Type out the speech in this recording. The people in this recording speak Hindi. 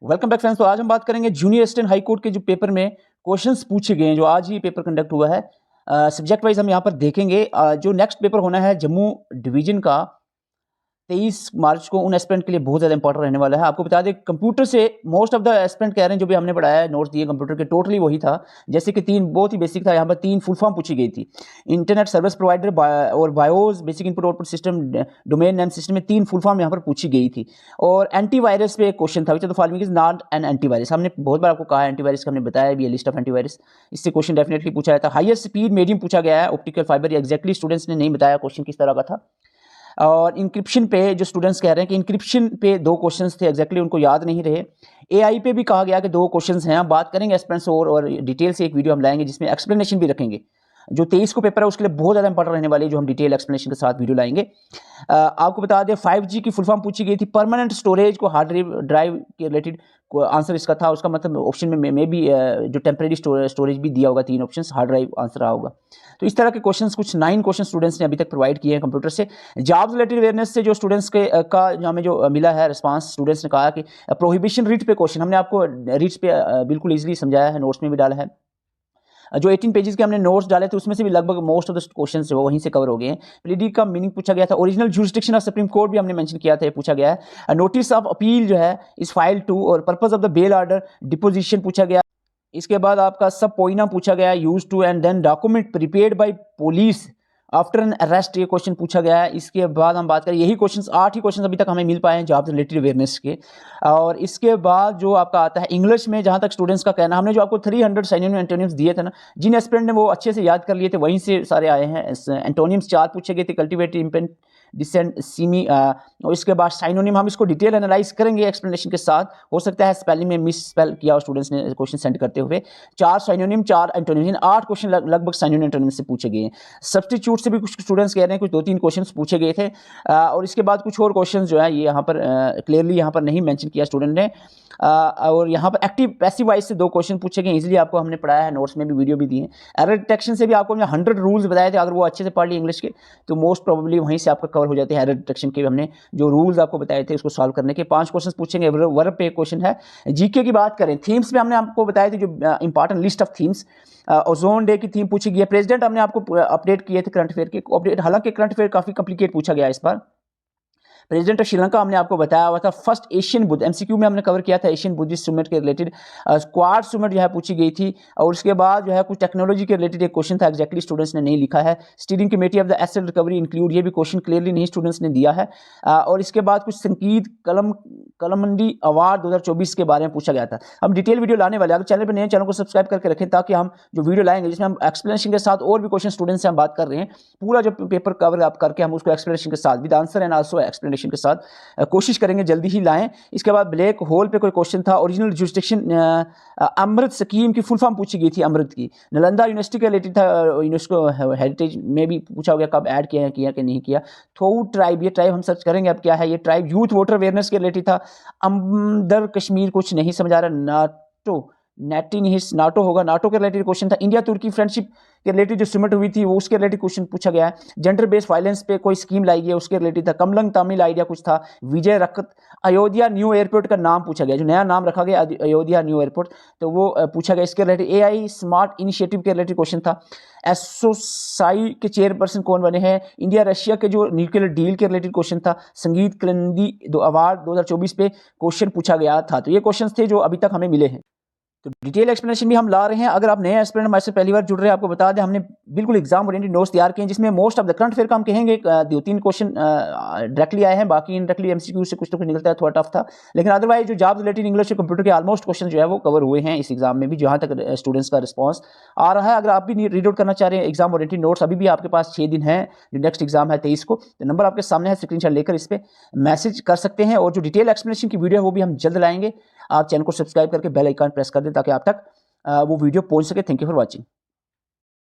Welcome back friends. तो आज हम बात करेंगे जूनियर असिस्टेंट हाई कोर्ट के जो पेपर में क्वेश्चंस पूछे गए हैं, जो आज ही पेपर कंडक्ट हुआ है। सब्जेक्ट वाइज हम यहाँ पर देखेंगे। जो नेक्स्ट पेपर होना है जम्मू डिवीजन का 23 मार्च को, उन एस्पिरेंट के लिए बहुत ज़्यादा इंपॉर्टेंट रहने वाला है। आपको बता दें, कंप्यूटर से मोस्ट ऑफ द एस्पिरेंट कह रहे हैं, जो भी हमने पढ़ाया है नोट्स दिए कंप्यूटर के, टोटली वही था। जैसे कि 3 बहुत ही बेसिक था, यहाँ पर 3 फुल फॉर्म पूछी गई थी। इंटरनेट सर्विस प्रोवाइडर और BIOS basic input output system, domain name system में 3 फुल फॉर्म यहाँ पर पूछी गई थी। और एंटीवायरस पे एक क्वेश्चन था, तो following is not an antivirus. हमने बहुत बार आपको कहा है एंटीवायरस का, हमने बताया भी है लिस्ट ऑफ एंटीवायरस। इससे क्वेश्चन डेफिनेटली पूछा जाता है। हायर स्पीड मीडियम पूछा गया है, ऑप्टिकल फाइबर। एग्जैक्टली स्टूडेंट्स ने नहीं बताया क्वेश्चन किस तरह का था। और इंक्रिप्शन पे जो स्टूडेंट्स कह रहे हैं कि इंक्रिप्शन पे 2 क्वेश्चंस थे, एग्जैक्टली उनको याद नहीं रहे। एआई पे भी कहा गया कि 2 क्वेश्चंस हैं। हम बात करेंगे एस्पिरेंट्स और डिटेल से एक वीडियो हम लाएंगे जिसमें एक्सप्लेनेशन भी रखेंगे। जो 23 को पेपर है उसके लिए बहुत ज़्यादा इंपॉर्टेंट रहने वाली है, जो हम डिटेल एक्सप्लेनेशन के साथ वीडियो लाएंगे। आपको बता दें 5G की फुल फॉर्म पूछी गई थी। परमानेंट स्टोरेज को हार्ड ड्राइव के रिलेटेड आंसर इसका था। उसका मतलब ऑप्शन में भी जो टेम्परेरी स्टोरेज भी दिया होगा, 3 ऑप्शन, हार्ड ड्राइव आंसर रहा होगा। तो इस तरह के क्वेश्चंस, कुछ 9 क्वेश्चन स्टूडेंट्स ने अभी तक प्रोवाइड किए हैं कंप्यूटर से। जॉब्स रिलेटेड अवेयरनेस से जो स्टूडेंट्स के का हमें जो मिला है रिस्पांस, स्टूडेंट्स ने कहा कि प्रोहिबिशन रीट पे क्वेश्चन, हमने आपको रीट्स पे बिल्कुल ईजिली समझाया है, नोट्स में भी डाला है। जो 18 पेजेस के हमने नोट्स डाले थे उसमें से भी लगभग मोस्ट ऑफ द क्वेश्चन जो वहीं से कवर हो गए हैं। प्लीडी का मीनिंग पूछा गया था। Original jurisdiction of supreme court भी हमने मेंशन किया था, पूछा गया है। नोटिस ऑफ अपील जो है इस फाइल टू, और purpose of the bail order deposition पूछा गया। इसके बाद आपका सब पोइना पूछा गया, use to and then document prepared by police after an arrest, ये क्वेश्चन पूछा गया है। इसके बाद हम बात करें, यही क्वेश्चंस 8 ही क्वेश्चंस अभी तक हमें मिल पाए हैं जॉब रिलेटेड अवेयरनेस के। और इसके बाद जो आपका आता है इंग्लिश में, जहां तक स्टूडेंट्स का कहना, हमने जो आपको 300 सिनोनिम एंटोनिम्स दिए थे ना, जिन एस्पिरेंट ने वो अच्छे से याद कर लिए थे वहीं से सारे आए हैं। एंटोनिम्स 4 पूछे गए थे, कल्टिवेटेड, इम्पेंट, डिसेंट, सीमी। और इसके बाद साइनोनिम हम इसको डिटेल एनालाइज करेंगे एक्सप्लेनेशन के साथ। हो सकता है स्पेलिंग में मिस स्पेल किया और स्टूडेंट्स ने क्वेश्चन सेंड करते हुए। 4 साइनोनिम, 4 एंटोनिम, 8 क्वेश्चन लगभग साइनोनिम एंटोनिम से पूछे गए हैं। सब्स्टिट्यूट से भी कुछ स्टूडेंट्स कह रहे हैं, कुछ 2-3 क्वेश्चन पूछे गए थे। और इसके बाद कुछ और क्वेश्चन जो है ये यहाँ पर क्लियरली यहाँ पर नहीं मेंशन किया स्टूडेंट ने। और यहाँ पर एक्टिव पैसिव वाइज से 2 क्वेश्चन पूछे गए, इजीली आपको हमने पढ़ाया है, नोट्स में भी वीडियो भी दिए हैं। एरर डिटेक्शन से भी आपको 100 रूल्स बताए थे, अगर वो अच्छे से पढ़ ली इंग्लिश के तो मोस्ट प्रोबेबली वहीं से आपका कवर हो जाते हैं। एरर डिटेक्शन के हमने जो रूल्स आपको बताए थे उसको सॉल्व करने के 5 क्वेश्चन पूछेंगे। वर्ब पे एक क्वेश्चन है। जीके की बात करें, थीम्स में हमने आपको बताए थे जो important list of themes. Ozone day की थीम पूछी गई है। प्रेसिडेंट हमने आपको अपडेट किए थे करंट अफेयर के अपडेट, हालांकि करंट अफेयर काफी कॉम्प्लिकेट पूछा गया इस बार। प्रेसिडेंट ऑफ श्रीलंका हमने आपको बताया हुआ था। फर्स्ट एशियन बुद्ध, एमसीक्यू में हमने कवर किया था, एशियन बुद्धिस्ट समिट के रिलेटेड। क्वाड समिट जो है पूछी गई थी। और उसके बाद जो है कुछ टेक्नोलॉजी के रिलेटेड एक क्वेश्चन था, एग्जैक्टली स्टूडेंट्स ने नहीं लिखा है। Steering committee of the asset recovery include, ये भी क्वेश्चन क्लियरली नहीं स्टूडेंट्स ने दिया है। और इसके बाद कुछ संगीत कलमंडी अवार्ड 2024 के बारे में पूछा गया था। हम डिटेल वीडियो लाने वाले, अगर चैनल पर नए चैनल को सब्सक्राइब करके रखें, ताकि हम जो वीडियो लाएंगे जिसमें हम एक्सप्लेनेशन के साथ और भी क्वेश्चन स्टूडेंट्स से हम बात कर रहे हैं, पूरा जो पेपर कवर आप करके हम उसको एक्सप्लेनेशन के साथ with answer and also explanation के साथ कोशिश करेंगे जल्दी ही लाएं। इसके बाद ब्लैक होल पे कोई क्वेश्चन था। ओरिजिनल जुरिस्डिक्शन, अमृत स्कीम की फुल फॉर्म पूछी गई थी, अमृत की। नालंदा यूनिवर्सिटी के रिलेटेड था, यूनेस्को हेरिटेज में भी पूछा गया कब ऐड किया कि नहीं किया। थोउ ट्राइब, ये ट्राइब हम सर्च करेंगे अब क्या है ये ट्राइब। यूथ वोटर अवेयरनेस के रिलेटेड था। अंदर कश्मीर कुछ नहीं समझ आ रहा। नाटो होगा, नाटो के रिलेटेड क्वेश्चन था। इंडिया तुर्की फ्रेंडशिप के रिलेटेड जो समिट हुई थी वो उसके रिलेटेड क्वेश्चन पूछा गया है। जेंडर बेस्ड वायलेंस पे कोई स्कीम लाई गई उसके रिलेटेड था। कमलंग तमिल आइडिया कुछ था। विजय रखत, अयोध्या न्यू एयरपोर्ट का नाम पूछा गया, जो नया नाम रखा गया अयोध्या न्यू एयरपोर्ट, तो वो पूछा गया। इसके रिलेटेड एआई स्मार्ट इनिशिएटिव के रिलेटेड क्वेश्चन था। एसोसाई के चेयरपर्सन कौन बने हैं। इंडिया रशिया के जो न्यूक्लियर डील के रिलेटेड क्वेश्चन था। संगीत कलंदी अवार्ड 2024 पे क्वेश्चन पूछा गया था। तो ये क्वेश्चन थे जो अभी तक हमें मिले हैं। तो डिटेल एक्सप्लेनेशन भी हम ला रहे हैं। अगर आप नए एस्पिरेंट हमारे से पहली बार जुड़ रहे हैं, आपको बता दें हमने बिल्कुल एग्जाम ओरिएंटेड नोट्स तैयार किए हैं, जिसमें most of the current affair का हम कहेंगे 2-3 क्वेश्चन डायरेक्टली आए हैं, बाकी इनडायरेक्टली एमसीक्यू से कुछ तो कुछ निकलता है, थोड़ा टफ था। लेकिन अदरवाइज जो जॉब रिलेटेड इंग्लिश और कंप्यूटर के ऑलमोस्ट क्वेश्चन जो है वो कवर हुए हैं इस एग्जाम में भी, जहां तक स्टूडेंट्स का रिस्पॉन्स आ रहा है। अगर आप भी रीड आउट करना चाह रहे हैं एग्जाम ओरिएंटेड नोट्स, अभी भी आपके पास 6 दिन है, जो नेक्स्ट एग्जाम है 23 को, तो नंबर आपके सामने है, स्क्रीनशॉट लेकर इस पर मैसेज कर सकते हैं। और जो डिटेल एक्सप्लेनेशन की वीडियो है वो भी हम जल्द लाएंगे। आप चैनल को सब्सक्राइब करके बेल आइकन प्रेस कर दें ताकि आप तक वो वीडियो पहुंच सके। Thank you for watching.